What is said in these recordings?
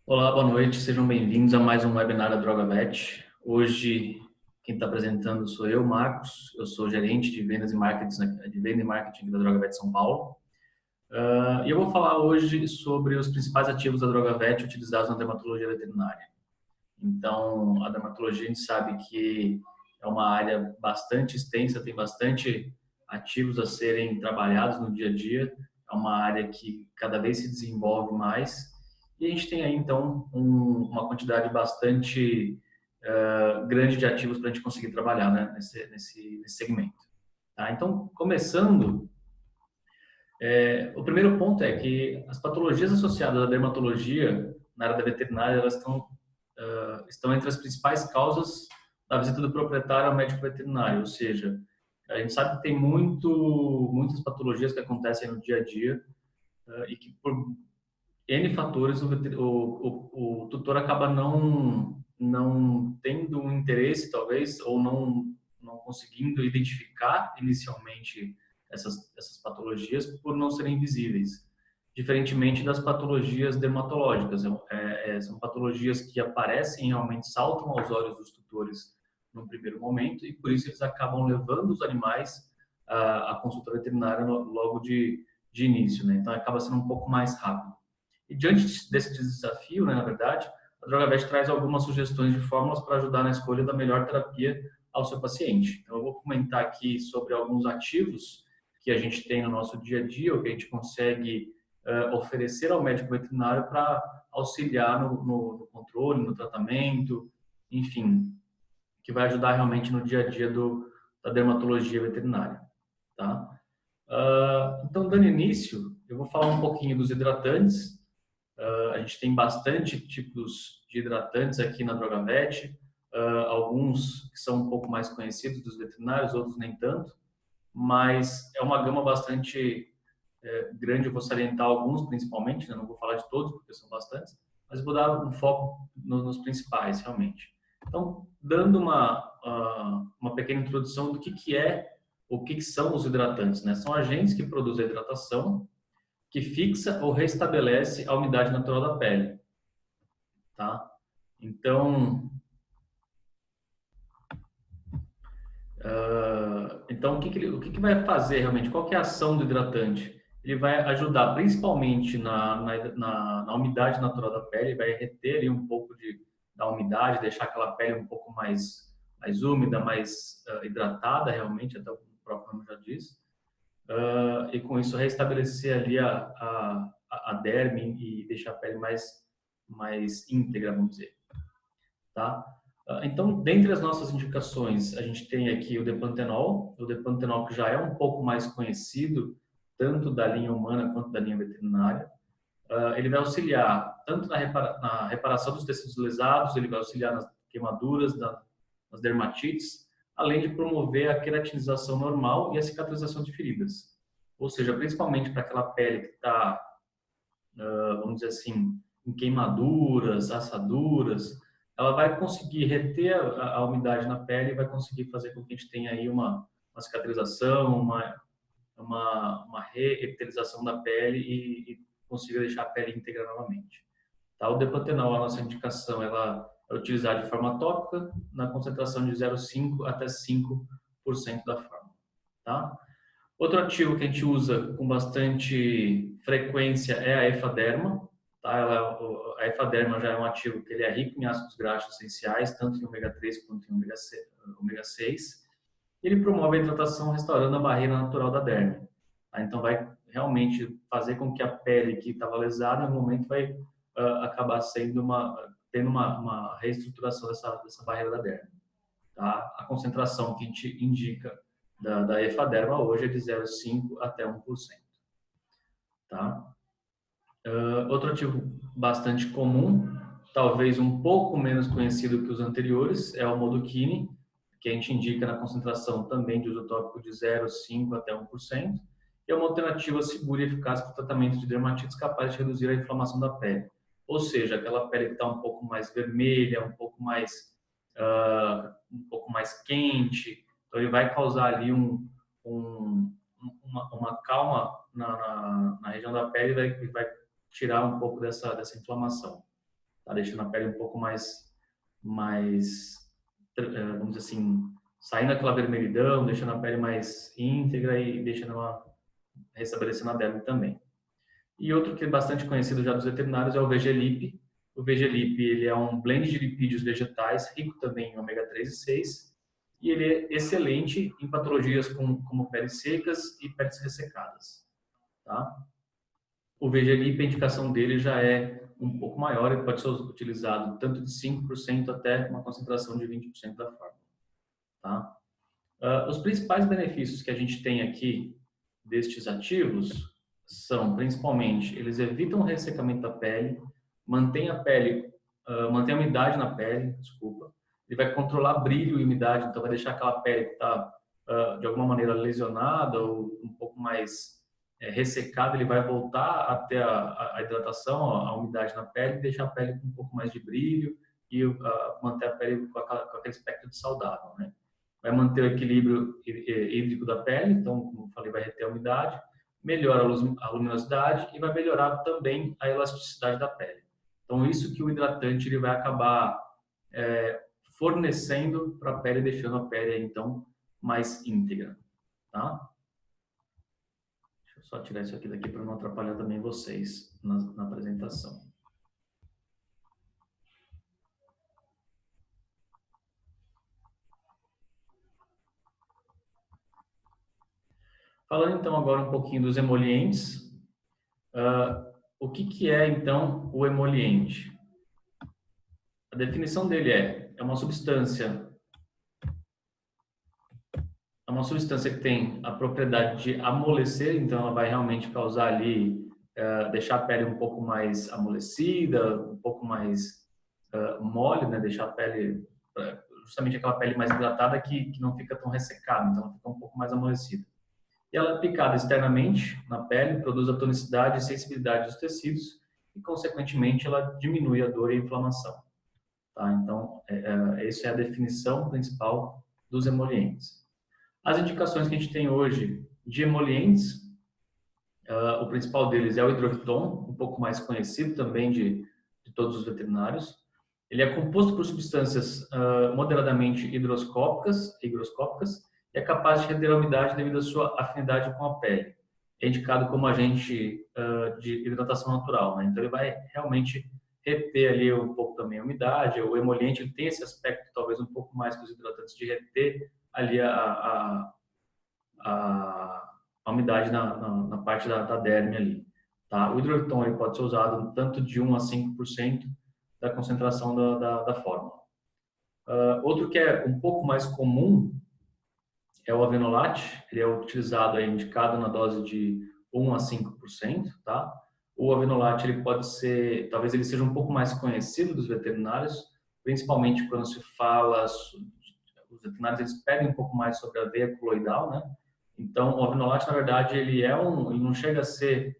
Olá, boa noite, sejam bem-vindos a mais um webinar da DrogaVet. Hoje, quem está apresentando sou eu, Marcos, eu sou gerente de vendas e marketing, aqui da DrogaVet São Paulo. E eu vou falar hoje sobre os principais ativos da DrogaVet utilizados na dermatologia veterinária. Então, a dermatologia a gente sabe que é uma área bastante extensa, tem bastante ativos a serem trabalhados no dia a dia, é uma área que cada vez se desenvolve mais e a gente tem aí então uma quantidade bastante grande de ativos para a gente conseguir trabalhar, né, nesse segmento. Tá? Então, começando, o primeiro ponto é que as patologias associadas à dermatologia na área da veterinária elas estão entre as principais causas da visita do proprietário ao médico veterinário, ou seja, a gente sabe que tem muitas patologias que acontecem no dia a dia e que por N fatores o tutor acaba não tendo um interesse, talvez, ou não conseguindo identificar inicialmente essas patologias por não serem visíveis. Diferentemente das patologias dermatológicas, são patologias que aparecem realmente, saltam aos olhos dos tutores no primeiro momento e por isso eles acabam levando os animais à consulta veterinária logo de início, né? Então acaba sendo um pouco mais rápido. E diante desse desafio, né, na verdade, a DrogaVet traz algumas sugestões de fórmulas para ajudar na escolha da melhor terapia ao seu paciente. Então, eu vou comentar aqui sobre alguns ativos que a gente tem no nosso dia a dia, ou que a gente consegue oferecer ao médico veterinário para auxiliar no controle, no tratamento, enfim, que vai ajudar realmente no dia a dia da dermatologia veterinária, tá? Então, dando início, eu vou falar um pouquinho dos hidratantes. A gente tem bastante tipos de hidratantes aqui na DrogaVet, alguns que são um pouco mais conhecidos dos veterinários, outros nem tanto, mas é uma gama bastante grande. Eu vou salientar alguns principalmente, né? Não vou falar de todos porque são bastantes, mas vou dar um foco nos principais realmente. Então, dando uma pequena introdução do que é, o que são os hidratantes, né? São agentes que produzem a hidratação, que fixa ou restabelece a umidade natural da pele, tá? Então, o que vai fazer realmente? Qual que é a ação do hidratante? Ele vai ajudar principalmente na umidade natural da pele, vai reter ali um pouco da umidade, deixar aquela pele um pouco mais úmida, mais hidratada realmente, até o próprio nome já diz. E com isso restabelecer ali a derme e deixar a pele mais íntegra, vamos dizer, tá? Então, dentre as nossas indicações, a gente tem aqui o Depantenol que já é um pouco mais conhecido, tanto da linha humana quanto da linha veterinária. Ele vai auxiliar tanto na reparação dos tecidos lesados, ele vai auxiliar nas queimaduras, nas dermatites, além de promover a queratinização normal e a cicatrização de feridas. Ou seja, principalmente para aquela pele que está, vamos dizer assim, em queimaduras, assaduras, ela vai conseguir reter a umidade na pele e vai conseguir fazer com que a gente tenha aí uma cicatrização, uma reepitelização da pele e consiga deixar a pele íntegra novamente. Tá? O Depantenol, a nossa indicação, ela é utilizada de forma tópica na concentração de 0,5 até 5% da fórmula. Tá? Outro ativo que a gente usa com bastante frequência é a efaderma. Tá? A efaderma já é um ativo que ele é rico em ácidos graxos essenciais, tanto em ômega 3 quanto em ômega 6. Ele promove a hidratação restaurando a barreira natural da derme. Tá? Então, vai realmente fazer com que a pele que estava lesada, em algum momento, vai acabar tendo uma reestruturação dessa barreira da derme. Tá? A concentração que a gente indica da efaderma hoje é de 0,5 até 1%. Tá? Outro ativo bastante comum, talvez um pouco menos conhecido que os anteriores, é o Moduchine, que a gente indica na concentração também de uso tópico de 0,5 até 1%, e é uma alternativa segura e eficaz para o tratamento de dermatites capaz de reduzir a inflamação da pele. Ou seja, aquela pele que está um pouco mais vermelha, um pouco mais quente, então ele vai causar ali uma calma na região da pele e vai tirar um pouco dessa inflamação. tá? Deixando a pele um pouco vamos dizer assim, saindo aquela vermelhidão, deixando a pele mais íntegra e deixando ela restabelecendo a derme também. E outro que é bastante conhecido já dos veterinários é o VG-Lip. O VG-Lip, ele é um blend de lipídios vegetais, rico também em ômega 3 e 6, e ele é excelente em patologias como peles secas e peles ressecadas, tá? O VG-Lip, a indicação dele já é um pouco maior, ele pode ser utilizado tanto de 5% até uma concentração de 20% da fórmula, tá? Os principais benefícios que a gente tem aqui destes ativos são, principalmente, eles evitam o ressecamento da pele, mantém mantém a umidade na pele, desculpa. Ele vai controlar brilho e umidade, então vai deixar aquela pele que está, de alguma maneira, lesionada ou um pouco mais ressecada, ele vai voltar até a hidratação, a umidade na pele, e deixar a pele com um pouco mais de brilho e manter a pele com aquele aspecto de saudável, né? Vai manter o equilíbrio hídrico da pele, então, como eu falei, vai reter a umidade, melhora a luminosidade e vai melhorar também a elasticidade da pele. Então, isso que o hidratante ele vai acabar fornecendo para a pele, deixando a pele, então, mais íntegra, tá? Deixa eu só tirar isso aqui daqui para não atrapalhar também vocês na apresentação. Falando então agora um pouquinho dos emolientes, o que é então o emoliente? A definição dele é uma substância que tem a propriedade de amolecer, então ela vai realmente causar ali, deixar a pele um pouco mais amolecida, um pouco mais mole, né? Deixar a pele, justamente aquela pele mais hidratada que não fica tão ressecada, então ela fica um pouco mais amolecida. E ela é aplicada externamente na pele, produz a tonicidade e sensibilidade dos tecidos e, consequentemente, ela diminui a dor e a inflamação. Tá? Então, essa é a definição principal dos emolientes. As indicações que a gente tem hoje de emolientes, o principal deles é o hidroquiton, um pouco mais conhecido também de todos os veterinários. Ele é composto por substâncias moderadamente higroscópicas e é capaz de reter a umidade devido à sua afinidade com a pele. É indicado como agente de hidratação natural, né? Então ele vai realmente reter ali um pouco também a umidade. O emoliente ele tem esse aspecto talvez um pouco mais que os hidratantes de reter ali a umidade na parte da derme ali. Tá? O hidroquiton ele pode ser usado tanto de 1 a 5% da concentração da fórmula. Outro que é um pouco mais comum é o avenolate. Ele é utilizado, indicado na dose de 1 a 5%. Tá? O avenolate ele pode ser, talvez ele seja um pouco mais conhecido dos veterinários, principalmente quando se fala, os veterinários eles pedem um pouco mais sobre a aveia coloidal, né? Então, o avenolate, na verdade, ele não chega a ser,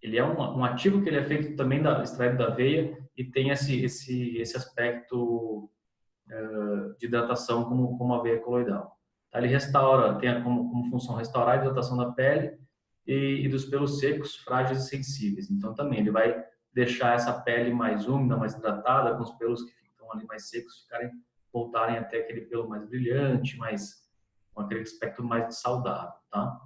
ele é um ativo que ele é feito também extraído da aveia e tem esse aspecto de hidratação como a aveia coloidal. Tá? Ele restaura, tem como função restaurar a hidratação da pele e dos pelos secos, frágeis e sensíveis. Então, também ele vai deixar essa pele mais úmida, mais hidratada, com os pelos que ficam ali mais secos voltarem até aquele pelo mais brilhante, com aquele aspecto mais saudável, tá?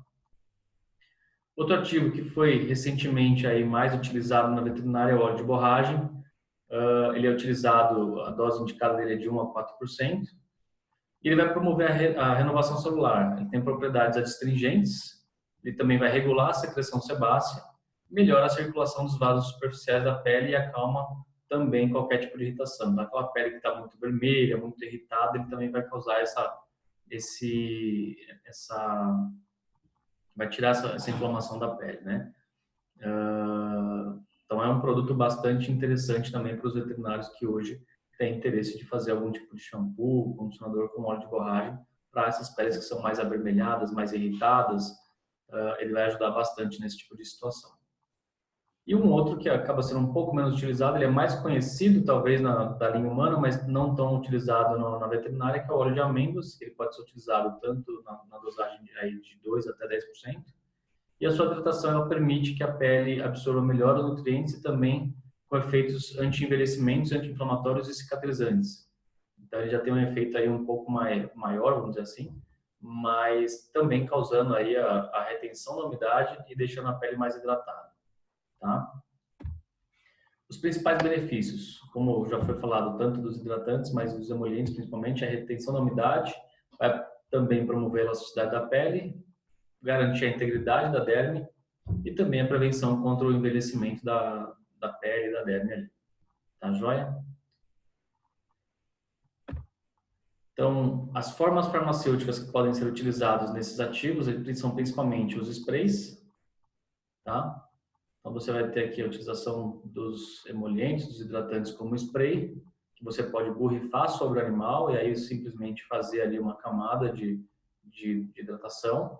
Outro ativo que foi recentemente mais utilizado na veterinária é o óleo de borragem. Ele é utilizado, a dose indicada dele é de 1 a 4%. E ele vai promover a renovação celular. Ele tem propriedades adstringentes, ele também vai regular a secreção sebácea, melhora a circulação dos vasos superficiais da pele e acalma também qualquer tipo de irritação. Então, aquela pele que está muito vermelha, muito irritada, ele também vai causar vai tirar essa inflamação da pele, né? Então, é um produto bastante interessante também para os veterinários que hoje têm interesse de fazer algum tipo de shampoo, condicionador com óleo de borragem para essas peles que são mais avermelhadas, mais irritadas. Ele vai ajudar bastante nesse tipo de situação. E um outro que acaba sendo um pouco menos utilizado, ele é mais conhecido talvez da linha humana, mas não tão utilizado na veterinária, que é o óleo de amêndoas. Ele pode ser utilizado tanto na dosagem de 2 até 10%. E a sua hidratação ela permite que a pele absorva melhor os nutrientes e também com efeitos anti-envelhecimentos, anti-inflamatórios e cicatrizantes. Então, ele já tem um efeito aí um pouco maior, vamos dizer assim, mas também causando aí a retenção da umidade e deixando a pele mais hidratada, tá? Os principais benefícios, como já foi falado, tanto dos hidratantes, mas dos emolientes principalmente, a retenção da umidade, vai também promover a elasticidade da pele, garantir a integridade da derme e também a prevenção contra o envelhecimento da pele e da derme ali. Tá joia? Então, as formas farmacêuticas que podem ser utilizadas nesses ativos são principalmente os sprays, tá? Então, você vai ter aqui a utilização dos emolientes, dos hidratantes como spray, que você pode borrifar sobre o animal e aí simplesmente fazer ali uma camada de hidratação,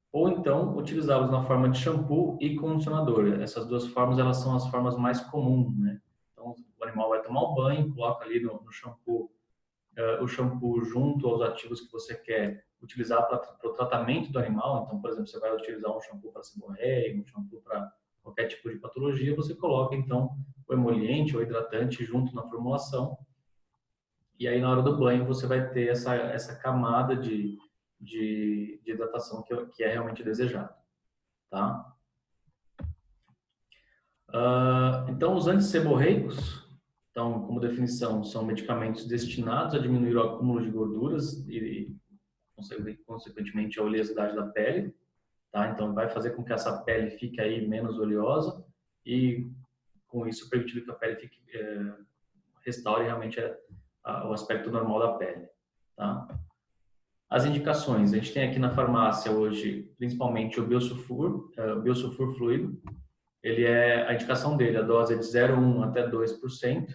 ou então utilizá-los na forma de shampoo e condicionador. Essas duas formas, elas são as formas mais comuns, né? Então, o animal vai tomar um banho, coloca ali no shampoo o shampoo junto aos ativos que você quer utilizar para o tratamento do animal. Então, por exemplo, você vai utilizar um shampoo para seborreia, um shampoo para qualquer tipo de patologia, você coloca então o emoliente ou hidratante junto na formulação. E aí, na hora do banho, você vai ter essa camada de hidratação que é realmente desejado, tá? Então, os antisseborreicos, então, como definição, são medicamentos destinados a diminuir o acúmulo de gorduras e consequentemente, a oleosidade da pele, tá? Então, vai fazer com que essa pele fique aí menos oleosa e, com isso, permitir que a pele fique, restaure realmente o aspecto normal da pele, tá? As indicações, a gente tem aqui na farmácia hoje, principalmente o biosulfur fluido. A indicação dele, a dose é de 0,1 até 2%,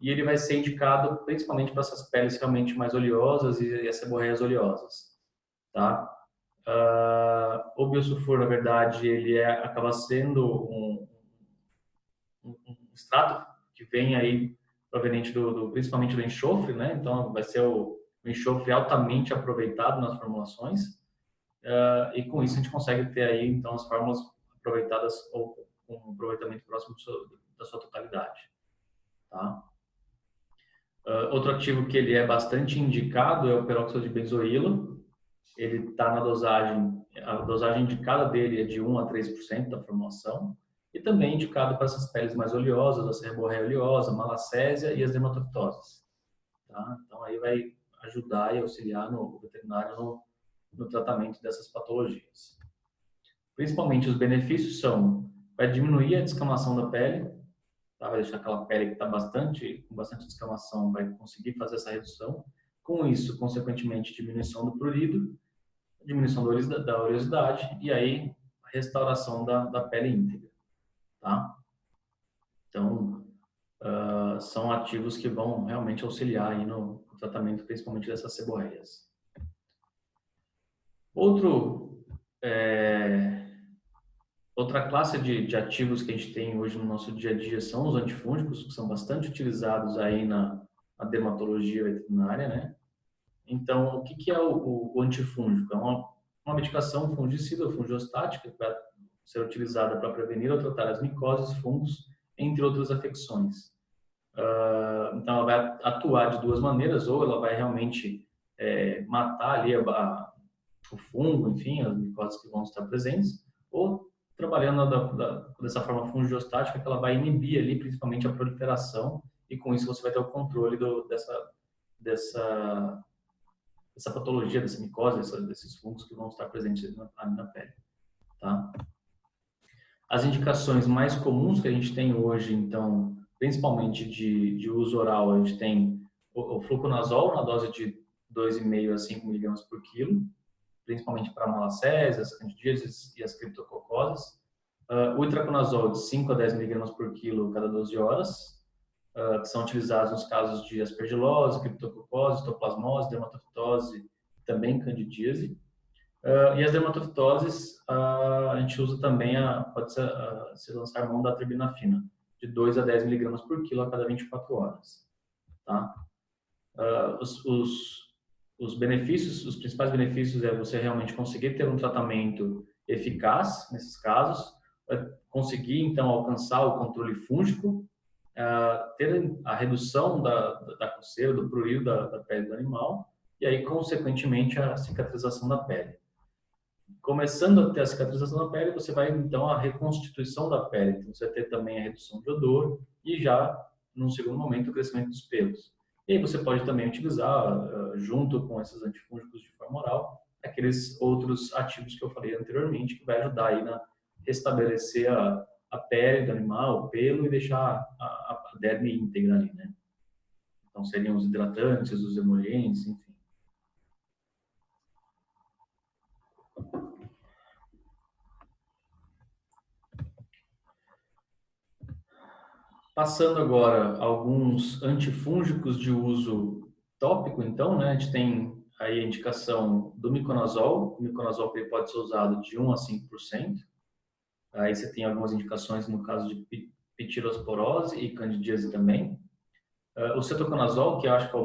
e ele vai ser indicado principalmente para essas peles realmente mais oleosas e as seborreias oleosas, tá? O biosulfur, na verdade, ele acaba sendo um extrato que vem aí proveniente principalmente do enxofre, né? Então, vai ser o enxofre altamente aproveitado nas formulações, e com isso a gente consegue ter aí, então, as fórmulas aproveitadas ou com um aproveitamento próximo da sua totalidade, tá? Outro ativo que ele é bastante indicado é o peróxido de benzoílo. Ele está na dosagem, a dosagem indicada dele é de 1 a 3% da formulação, e também indicado para essas peles mais oleosas, a seborreia oleosa, malacésia e as dermatofitoses, tá? Então aí vai ajudar e auxiliar o veterinário no tratamento dessas patologias. Principalmente os benefícios vai diminuir a descamação da pele, tá? Vai deixar aquela pele que está com bastante descamação, vai conseguir fazer essa redução. Com isso, consequentemente, diminuição do prurido, diminuição da oleosidade e aí a restauração da pele íntegra, tá? Então, são ativos que vão realmente auxiliar aí no tratamento, principalmente dessas seborreias. Outra classe de ativos que a gente tem hoje no nosso dia a dia são os antifúngicos, que são bastante utilizados aí na dermatologia veterinária, né? Então, o que é o antifúngico? É uma medicação fungicida ou fungiostática que vai ser utilizada para prevenir ou tratar as micoses, fungos, entre outras afecções. Então, ela vai atuar de duas maneiras, ou ela vai realmente matar ali o fungo, enfim, as micoses que vão estar presentes, ou trabalhando dessa forma fungiostática, que ela vai inibir ali principalmente a proliferação, e com isso você vai ter o controle dessa patologia, dessa micose, desses fungos que vão estar presentes na pele, tá? As indicações mais comuns que a gente tem hoje, então, principalmente de uso oral, a gente tem o fluconazol na dose de 2,5 a 5 miligramas por quilo, principalmente para malacésias, as candidíases e as criptococoses. O itraconazol de 5 a 10 miligramas por quilo cada 12 horas, que são utilizados nos casos de aspergilose, criptococose, histoplasmose, dermatofitose, também candidíase. E as dermatofitoses, a gente usa também, pode se lançar mão da terbinafina, de 2 a 10 miligramas por quilo a cada 24 horas. Tá? Os benefícios, os principais benefícios é você realmente conseguir ter um tratamento eficaz nesses casos, conseguir então alcançar o controle fúngico ter a redução da coceira, do prurido da pele do animal, e aí, consequentemente, a cicatrização da pele. Começando a ter a cicatrização da pele, você vai, então, a reconstituição da pele. Então, você vai ter também a redução de odor e já, num segundo momento, o crescimento dos pelos. E aí você pode também utilizar, junto com esses antifúngicos de forma oral, aqueles outros ativos que eu falei anteriormente, que vai ajudar aí na restabelecer a pele do animal, o pelo, e deixar a derme íntegra ali, né? Então, seriam os hidratantes, os emolientes, enfim. Passando agora alguns antifúngicos de uso tópico, então, né? A gente tem aí a indicação do miconazol. O miconazol ele pode ser usado de 1 a 5%. Aí você tem algumas indicações no caso de pitirosporose e candidíase também. O cetoconazol, que eu acho que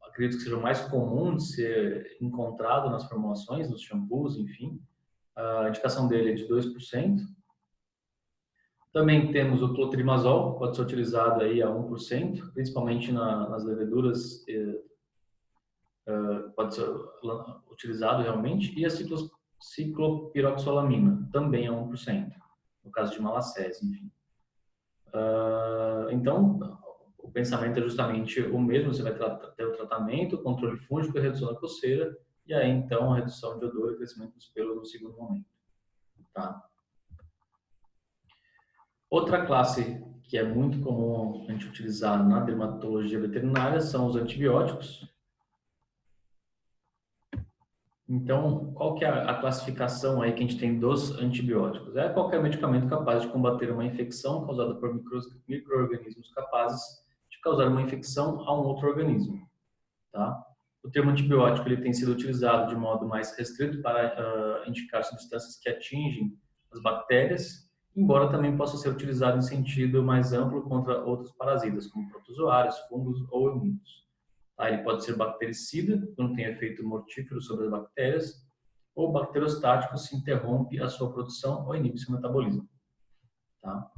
acredito que seja o mais comum de ser encontrado nas formulações, nos shampoos, enfim. A indicação dele é de 2%. Também temos o clotrimazol, pode ser utilizado aí a 1%, principalmente nas leveduras, pode ser utilizado realmente, e a ciclopiroxolamina, também a 1%, no caso de malacese, enfim. Então, o pensamento é justamente o mesmo, você vai ter o tratamento, o controle fúngico e redução da coceira, e aí então a redução de odor e crescimento dos pelos no segundo momento. Tá? Outra classe que é muito comum a gente utilizar na dermatologia veterinária são os antibióticos. Então, qual que é a classificação aí que a gente tem dos antibióticos? É qualquer medicamento capaz de combater uma infecção causada por micro-organismos capazes de causar uma infecção a um outro organismo, tá? O termo antibiótico ele tem sido utilizado de modo mais restrito para indicar substâncias que atingem as bactérias, embora também possa ser utilizado em sentido mais amplo contra outros parasitas, como protozoários, fungos ou eumintos. Tá? Ele pode ser bactericida, quando tem efeito mortífero sobre as bactérias, ou bacterostático, se interrompe a sua produção ou inibe seu metabolismo. Tá?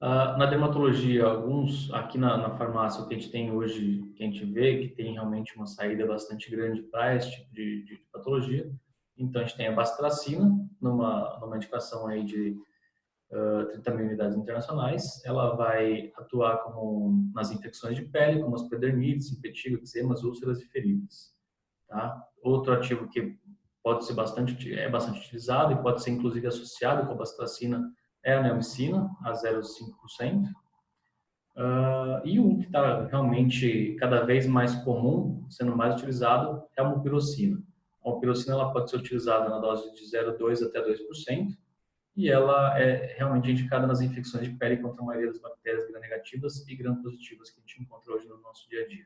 Na dermatologia, alguns aqui na farmácia, o que a gente tem hoje, que a gente vê que tem realmente uma saída bastante grande para esse tipo de patologia. Então, a gente tem a bacitracina, numa indicação aí de 30 mil unidades internacionais. Ela vai atuar nas infecções de pele, como as epidermides, impetigo, eczemas, úlceras e feridas. Tá? Outro ativo que pode ser bastante utilizado e pode ser inclusive associado com a bacitracina é a neomicina, a 0,5%. E um que está realmente cada vez mais comum, sendo mais utilizado, é a mupirocina. A mupirocina ela pode ser utilizada na dose de 0,2 até 2%, e ela é realmente indicada nas infecções de pele contra a maioria das bactérias gram-negativas e gram-positivas que a gente encontra hoje no nosso dia a dia.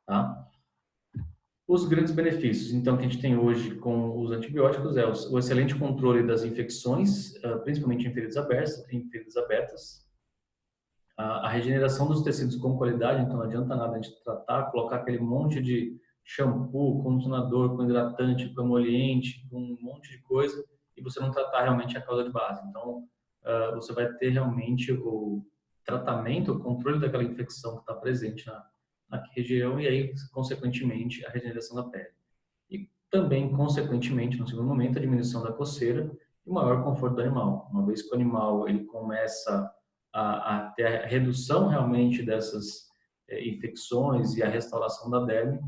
Tá? Os grandes benefícios, então, que a gente tem hoje com os antibióticos é o excelente controle das infecções, principalmente em feridas abertas, a regeneração dos tecidos com qualidade, então não adianta nada a gente tratar, colocar aquele monte de shampoo, condicionador, com hidratante, com emoliente, com um monte de coisa, e você não tratar realmente a causa de base. Então, você vai ter realmente o tratamento, o controle daquela infecção que está presente na região e aí, consequentemente, a regeneração da pele. E também, consequentemente, no segundo momento, a diminuição da coceira e o maior conforto do animal. Uma vez que o animal ele começa a ter a redução realmente dessas infecções e a restauração da derme,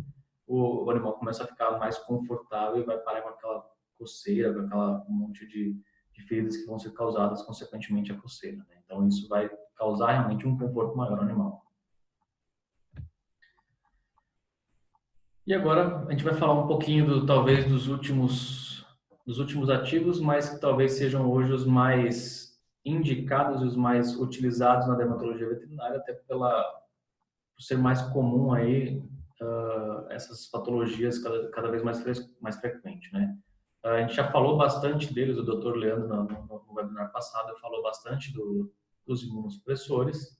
o animal começa a ficar mais confortável e vai parar com aquela coceira, com aquela monte de feridas que vão ser causadas consequentemente à coceira. Né? Então, isso vai causar realmente um conforto maior no animal. E agora a gente vai falar um pouquinho talvez dos últimos ativos, mas que talvez sejam hoje os mais indicados e os mais utilizados na dermatologia veterinária, até por ser mais comum aí essas patologias cada vez mais frequente, né? A gente já falou bastante deles, o Dr. Leandro no webinar passado falou bastante dos imunossupressores,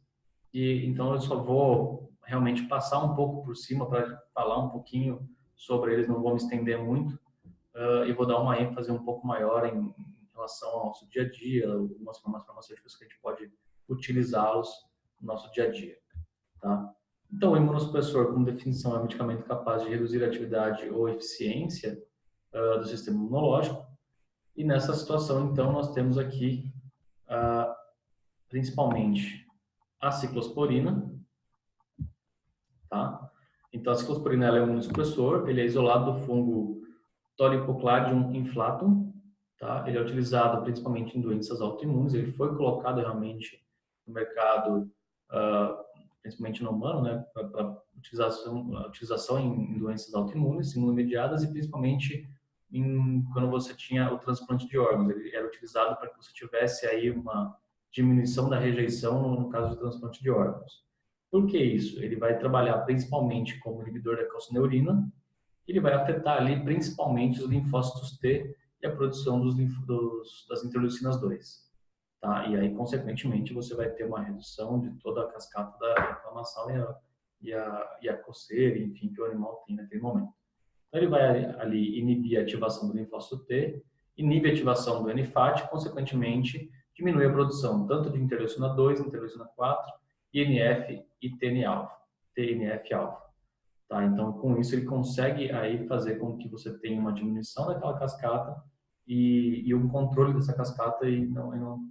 e então eu só vou realmente passar um pouco por cima para falar um pouquinho sobre eles, não vou me estender muito, e vou dar uma ênfase um pouco maior em relação ao nosso dia a dia, algumas formas farmacêuticas que a gente pode utilizá-los nosso dia a dia, tá? Então, o imunossupressor, como definição, é um medicamento capaz de reduzir a atividade ou eficiência do sistema imunológico. E nessa situação, então, nós temos aqui principalmente a ciclosporina, tá? Então, a ciclosporina ela é um imunossupressor, ele é isolado do fungo Tolypocladium inflatum, tá? Ele é utilizado principalmente em doenças autoimunes, ele foi colocado realmente no mercado, principalmente no humano, né, para utilização em doenças autoimunes, imunomediadas e principalmente quando você tinha o transplante de órgãos. Ele era utilizado para que você tivesse aí uma diminuição da rejeição no caso do transplante de órgãos. Por que isso? Ele vai trabalhar principalmente como inibidor da calcineurina, ele vai afetar ali principalmente os linfócitos T e a produção das interleucinas 2. Tá? E aí, consequentemente, você vai ter uma redução de toda a cascata da inflamação e a coceira, enfim, que o animal tem naquele momento. Então, ele vai ali inibir a ativação do linfócito T, inibe a ativação do NFAT, consequentemente, diminui a produção tanto de interleucina 2, interleucina 4, INF e TNF-alfa. Tá? Então, com isso, ele consegue aí fazer com que você tenha uma diminuição daquela cascata e um controle dessa cascata e não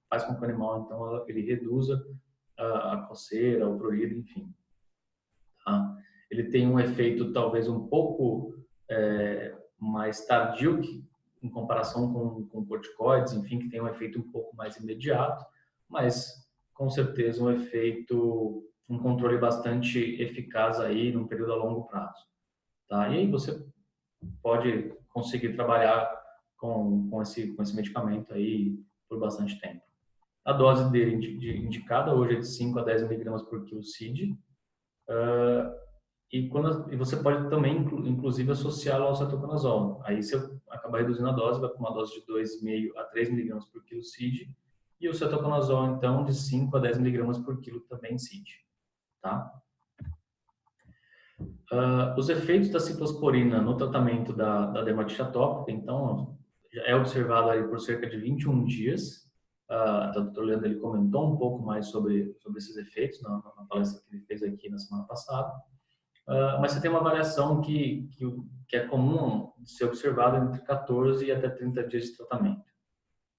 faz com que o animal, então, ele reduza a coceira, o prurido, enfim. Tá? Ele tem um efeito talvez um pouco mais tardio em comparação com corticoides, enfim, que tem um efeito um pouco mais imediato, mas com certeza um controle bastante eficaz aí num período a longo prazo, tá? E aí você pode conseguir trabalhar com esse medicamento aí por bastante tempo. A dose dele indicada hoje é de 5 a 10 miligramas por quilo CID, e você pode também, inclusive, associá-lo ao cetoconazol. Aí, se eu acabar reduzindo a dose, vai para uma dose de 2,5 a 3 miligramas por quilo CID, e o cetoconazol, então, de 5 a 10 miligramas por quilo também CID. Tá? Os efeitos da ciclosporina no tratamento da dermatite atópica, então, já é observado aí por cerca de 21 dias. O Dr. Leandro ele comentou um pouco mais sobre esses efeitos na palestra que ele fez aqui na semana passada. Mas você tem uma variação que é comum de ser observada entre 14 e até 30 dias de tratamento.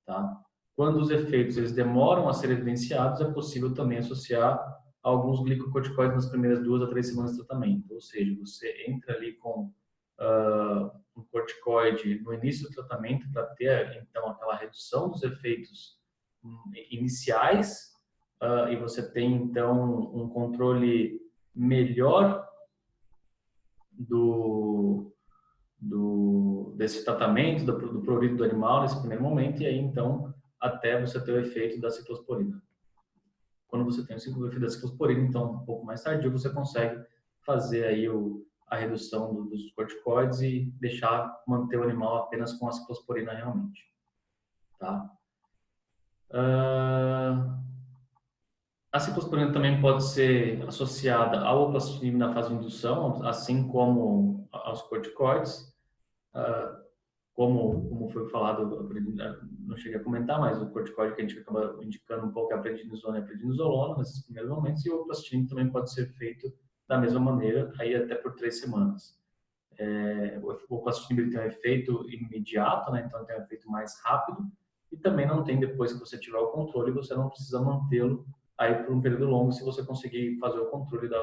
Tá? Quando os efeitos eles demoram a ser evidenciados, é possível também associar alguns glicocorticoides nas primeiras 2 a 3 semanas de tratamento. Ou seja, você entra ali com um corticoide no início do tratamento para ter, então, aquela redução dos efeitos iniciais e você tem, então, um controle melhor desse tratamento, do prurido do animal nesse primeiro momento, e aí então até você ter o efeito da ciclosporina. Quando você tem o efeito da ciclosporina, então um pouco mais tardio, você consegue fazer aí a redução dos corticoides e manter o animal apenas com a ciclosporina realmente. Tá? A ciclosporina também pode ser associada ao oplacitinib na fase de indução, assim como aos corticoides. Como foi falado, não cheguei a comentar, mas o corticoide que a gente acaba indicando um pouco é a prednisona e a prednisolona nesses primeiros momentos, e o oplacitinib também pode ser feito da mesma maneira, aí até por 3 semanas. O oplacitinib tem um efeito imediato, né? Então tem um efeito mais rápido, e também não tem, depois que você tiver o controle, você não precisa mantê-lo aí por um período longo se você conseguir fazer o controle da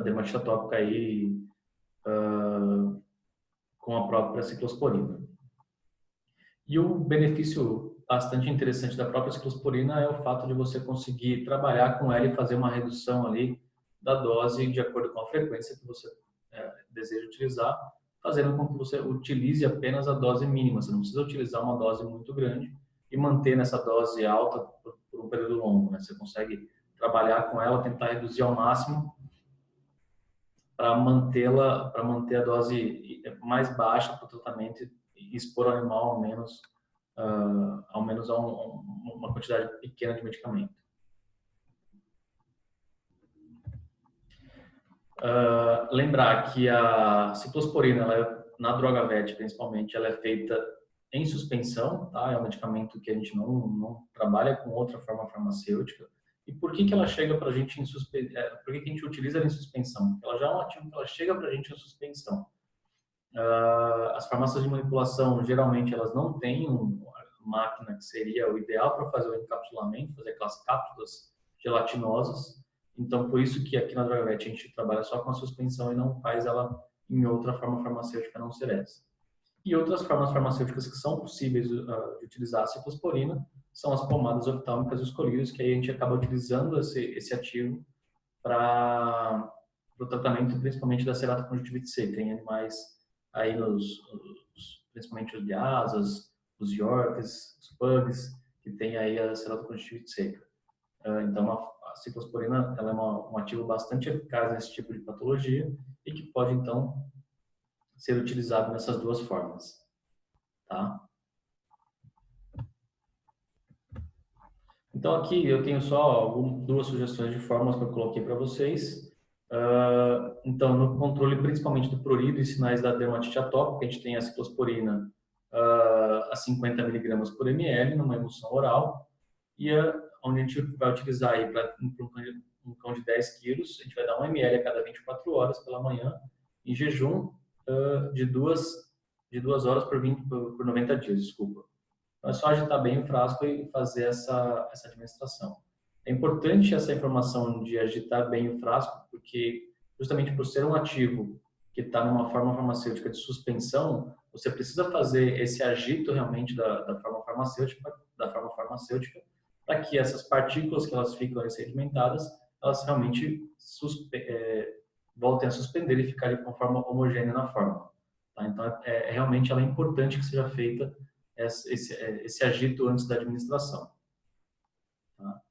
dermatite atópica aí com a própria ciclosporina. E o benefício bastante interessante da própria ciclosporina é o fato de você conseguir trabalhar com ela e fazer uma redução ali da dose de acordo com a frequência que você deseja utilizar, fazendo com que você utilize apenas a dose mínima. Você não precisa utilizar uma dose muito grande e manter nessa dose alta por um período longo, né? Você consegue trabalhar com ela, tentar reduzir ao máximo para manter a dose mais baixa para o tratamento e expor o animal ao menos a uma quantidade pequena de medicamento. Lembrar que a ciclosporina, na droga VET principalmente, ela é feita em suspensão, tá? É um medicamento que a gente não trabalha com outra forma farmacêutica. E por que ela chega para a gente em suspensão? Por que a gente utiliza ela em suspensão? Porque ela já é um ativo que ela chega para a gente em suspensão. As farmácias de manipulação, geralmente, elas não têm uma máquina que seria o ideal para fazer o encapsulamento, fazer aquelas cápsulas gelatinosas. Então, por isso que aqui na Drogavet a gente trabalha só com a suspensão e não faz ela em outra forma farmacêutica, a não ser essa. E outras formas farmacêuticas que são possíveis de utilizar a ciclosporina são as pomadas oftálmicas e os colírios, que aí a gente acaba utilizando esse ativo para o tratamento principalmente da ceratoconjuntivite seca em animais aí principalmente os Lhasas, os Yorks, os Pugs, que tem aí a ceratoconjuntivite seca. Então a ciclosporina ela é um ativo bastante eficaz nesse tipo de patologia e que pode então ser utilizado nessas duas formas, tá? Então aqui eu tenho só duas sugestões de fórmulas que eu coloquei para vocês. Então, no controle principalmente do prurido e sinais da dermatite atópica, a gente tem a ciclosporina a 50 mg por ml, numa emulsão oral, e onde a gente vai utilizar aí para um cão de 10 quilos, a gente vai dar 1 ml a cada 24 horas pela manhã, em jejum de 2 horas por 90 dias, desculpa. Então, é só agitar bem o frasco e fazer essa administração. É importante essa informação de agitar bem o frasco, porque justamente por ser um ativo que está numa forma farmacêutica de suspensão, você precisa fazer esse agito realmente da forma farmacêutica, para que essas partículas que elas ficam sedimentadas, elas realmente voltem a suspender e ficarem com forma homogênea na forma. Tá? Então, realmente ela é importante que seja feita esse agito antes da administração. Tá?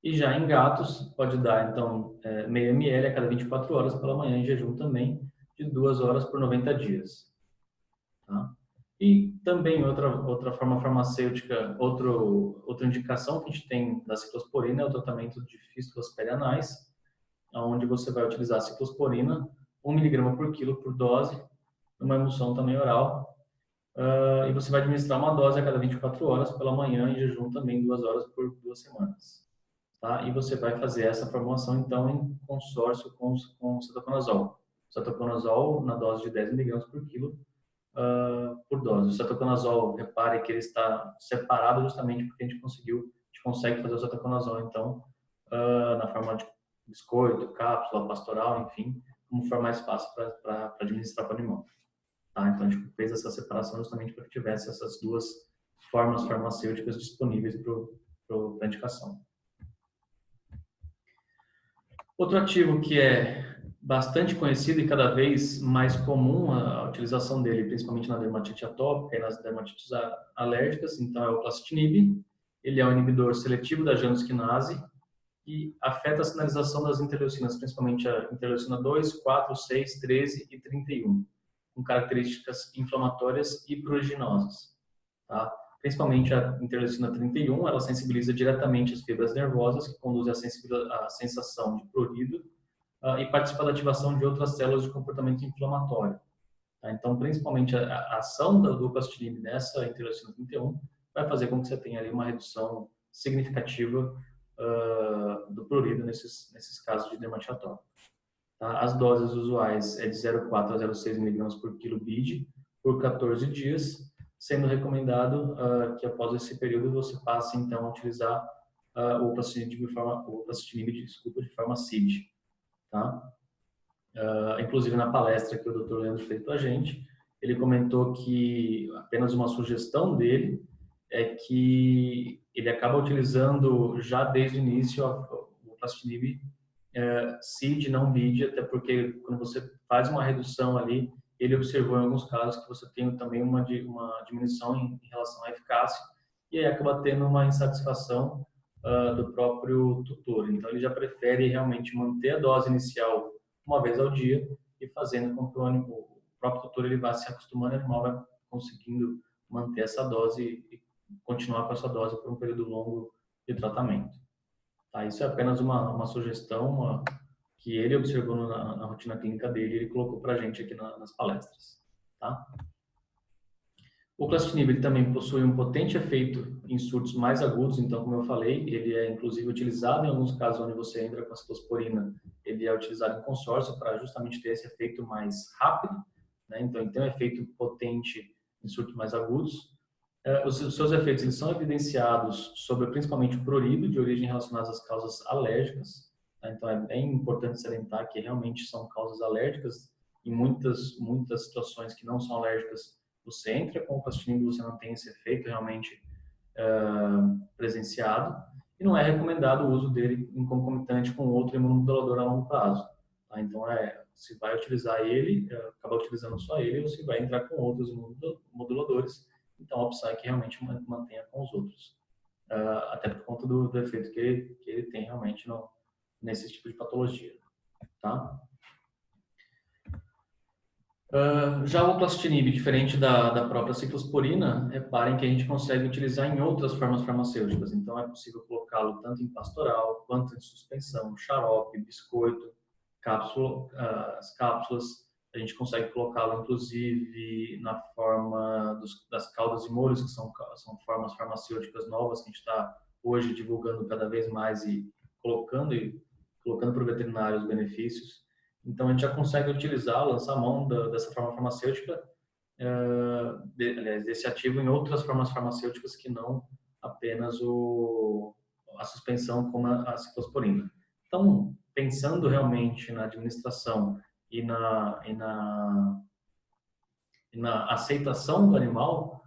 E já em gatos, pode dar, então, meio ml a cada 24 horas pela manhã, em jejum também, de 2 horas por 90 dias. Tá? E também outra forma farmacêutica, outra indicação que a gente tem da ciclosporina é o tratamento de fístulas perianais, onde você vai utilizar a ciclosporina, 1 mg por quilo por dose, numa emulsão também oral, e você vai administrar uma dose a cada 24 horas pela manhã, em jejum também 2 horas por 2 semanas. Tá? E você vai fazer essa formulação, então, em consórcio com o cetoconazol. O cetoconazol na dose de 10 mg por quilo por dose. O cetoconazol, repare que ele está separado justamente porque a gente consegue fazer o cetoconazol, então, na forma de biscoito, cápsula, pastoral, enfim, como for mais fácil para administrar para o animal. Tá? Então, a gente fez essa separação justamente para que tivesse essas duas formas farmacêuticas disponíveis para a indicação. Outro ativo que é bastante conhecido e cada vez mais comum a utilização dele, principalmente na dermatite atópica e nas dermatites alérgicas, então é o placitinib. Ele é um inibidor seletivo da Janus quinase e afeta a sinalização das interleucinas, principalmente a interleucina 2, 4, 6, 13 e 31, com características inflamatórias e pruriginosas. Tá? Principalmente a interleucina 31, ela sensibiliza diretamente as fibras nervosas, que conduzem à sensação de prurido e participa da ativação de outras células de comportamento inflamatório. Tá? Então, principalmente a ação do placitinib nessa interleucina 31 vai fazer com que você tenha ali uma redução significativa do prurido nesses casos de dermatite atópica. Tá? As doses usuais é de 0,4 a 0,6 mg por quilo BID por 14 dias, sendo recomendado que após esse período você passe então a utilizar o placitinib de forma CID. Tá? Inclusive na palestra que o Dr. Leandro fez para a gente, ele comentou que apenas uma sugestão dele é que ele acaba utilizando já desde o início o placitinib CID, não BID, até porque quando você faz uma redução ali, ele observou em alguns casos que você tem também uma diminuição em relação à eficácia e aí acaba tendo uma insatisfação do próprio tutor. Então, ele já prefere realmente manter a dose inicial uma vez ao dia e fazendo com que o próprio tutor ele vá se acostumando e o animal vai conseguindo manter essa dose e continuar com essa dose por um período longo de tratamento. Tá? Isso é apenas uma sugestão que ele observou na rotina clínica dele e ele colocou para a gente aqui nas palestras. Tá? O Clastinib ele também possui um potente efeito em surtos mais agudos, então, como eu falei, ele é inclusive utilizado em alguns casos onde você entra com a ciclosporina, ele é utilizado em consórcio para justamente ter esse efeito mais rápido, né? Então, ele tem um efeito potente em surtos mais agudos. Os seus efeitos eles são evidenciados sobre principalmente o prurido, de origem relacionada às causas alérgicas, tá? Então, é bem importante salientar que realmente são causas alérgicas, em muitas situações que não são alérgicas, você entra com o Clastinib, você não tem esse efeito realmente presenciado, e não é recomendado o uso dele em concomitante com outro imunomodulador a longo prazo. Tá? Então, se vai utilizar ele, acabar utilizando só ele, ou se vai entrar com outros moduladores, então a opção é que realmente mantenha com os outros. Até por conta do efeito que ele tem realmente nesse tipo de patologia. Tá? Já o Clastinib, diferente da própria ciclosporina, reparem que a gente consegue utilizar em outras formas farmacêuticas. Então, é possível colocá-lo tanto em pastoral, quanto em suspensão, xarope, biscoito, as cápsulas. A gente consegue colocá-lo, inclusive, na forma das caldas e molhos, que são formas farmacêuticas novas que a gente está hoje divulgando cada vez mais e colocando para o veterinário os benefícios. Então, a gente já consegue utilizar, lançar mão dessa forma farmacêutica, aliás, desse ativo em outras formas farmacêuticas que não apenas a suspensão como a ciclosporina. Então, pensando realmente na administração e na aceitação do animal,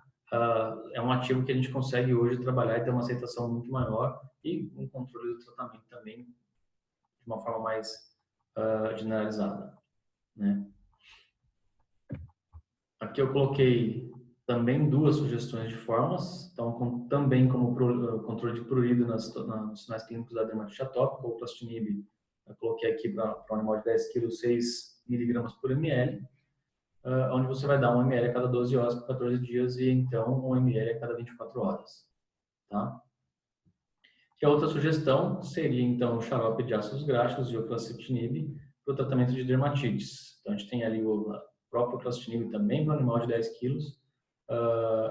é um ativo que a gente consegue hoje trabalhar e ter uma aceitação muito maior e um controle do tratamento também de uma forma mais generalizada, né? Aqui eu coloquei também duas sugestões de formas, então também como controle de prurido nos sinais clínicos da dermatite atópica, o Clastinib, eu coloquei aqui para um animal de 10 kg, 6 mg por ml, onde você vai dar 1 ml a cada 12 horas por 14 dias e então 1 ml a cada 24 horas. Tá? E a outra sugestão seria então o xarope de ácidos graxos e o Clastinib para o tratamento de dermatites. Então a gente tem ali o próprio Clastinib também para um animal de 10 quilos,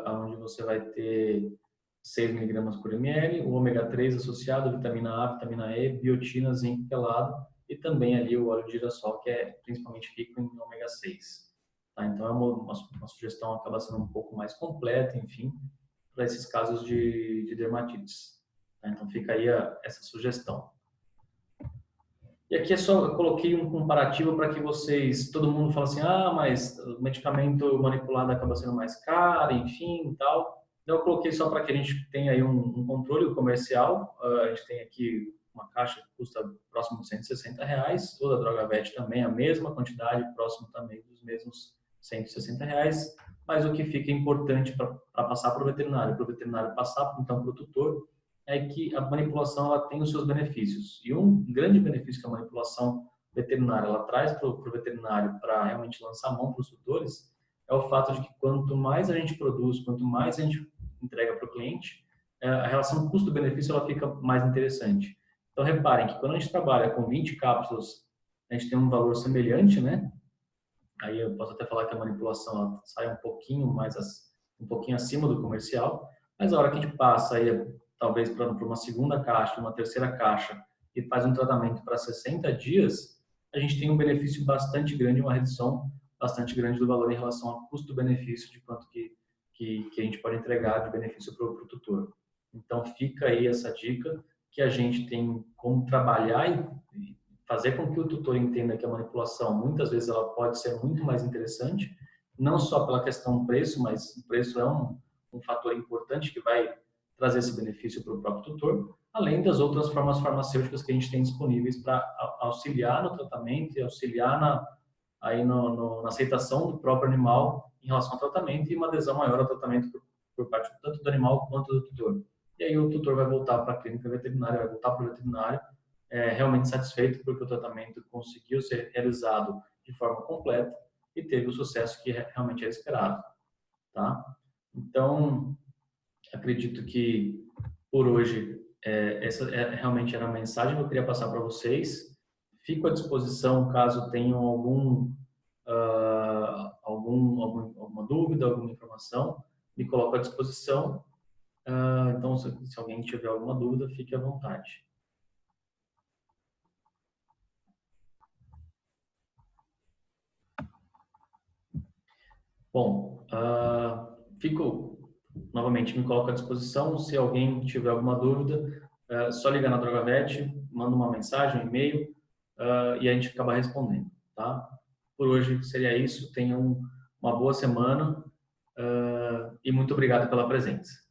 onde você vai ter 6 mg por ml, o ômega 3 associado, vitamina A, vitamina E, biotina, zinco quelado e também ali o óleo de girassol, que é principalmente rico em ômega 6. Tá? Então é uma sugestão acaba sendo um pouco mais completa, enfim, para esses casos de dermatites. Tá? Então fica aí essa sugestão. E aqui eu coloquei um comparativo para que todo mundo fala assim, mas o medicamento manipulado acaba sendo mais caro, enfim, tal. Então eu coloquei só para que a gente tenha aí um controle comercial. A gente tem aqui uma caixa que custa próximo de R$160, toda a Drogavet também a mesma quantidade, próximo também dos mesmos R$160, mas o que fica importante para passar para o veterinário passar então para o tutor, é que a manipulação ela tem os seus benefícios. E um grande benefício que a manipulação veterinária ela traz para o veterinário para realmente lançar a mão para os tutores é o fato de que quanto mais a gente produz, quanto mais a gente entrega para o cliente, a relação custo-benefício ela fica mais interessante. Então, reparem que quando a gente trabalha com 20 cápsulas, a gente tem um valor semelhante, né? Aí eu posso até falar que a manipulação ela sai um pouquinho acima do comercial, mas a hora que a gente passa aí talvez para uma segunda caixa, uma terceira caixa e faz um tratamento para 60 dias, a gente tem um benefício bastante grande, uma redução bastante grande do valor em relação ao custo-benefício de quanto que a gente pode entregar de benefício para o tutor. Então fica aí essa dica que a gente tem como trabalhar e fazer com que o tutor entenda que a manipulação muitas vezes ela pode ser muito mais interessante, não só pela questão preço, mas o preço é um fator importante que vai trazer esse benefício para o próprio tutor, além das outras formas farmacêuticas que a gente tem disponíveis para auxiliar no tratamento e auxiliar na aceitação do próprio animal em relação ao tratamento e uma adesão maior ao tratamento por parte tanto do animal quanto do tutor. E aí o tutor vai voltar para a clínica veterinária, vai voltar para o veterinário realmente satisfeito porque o tratamento conseguiu ser realizado de forma completa e teve o sucesso que realmente era esperado. Tá? Então, acredito que por hoje essa realmente era a mensagem que eu queria passar para vocês. Fico à disposição caso tenham alguma dúvida, alguma informação. me coloco à disposição. Então, se alguém tiver alguma dúvida, fique à vontade. Bom, novamente, me coloco à disposição. Se alguém tiver alguma dúvida, só ligar na Drogavet, manda uma mensagem, um e-mail, e a gente acaba respondendo, tá? Por hoje seria isso. Tenham uma boa semana, e muito obrigado pela presença.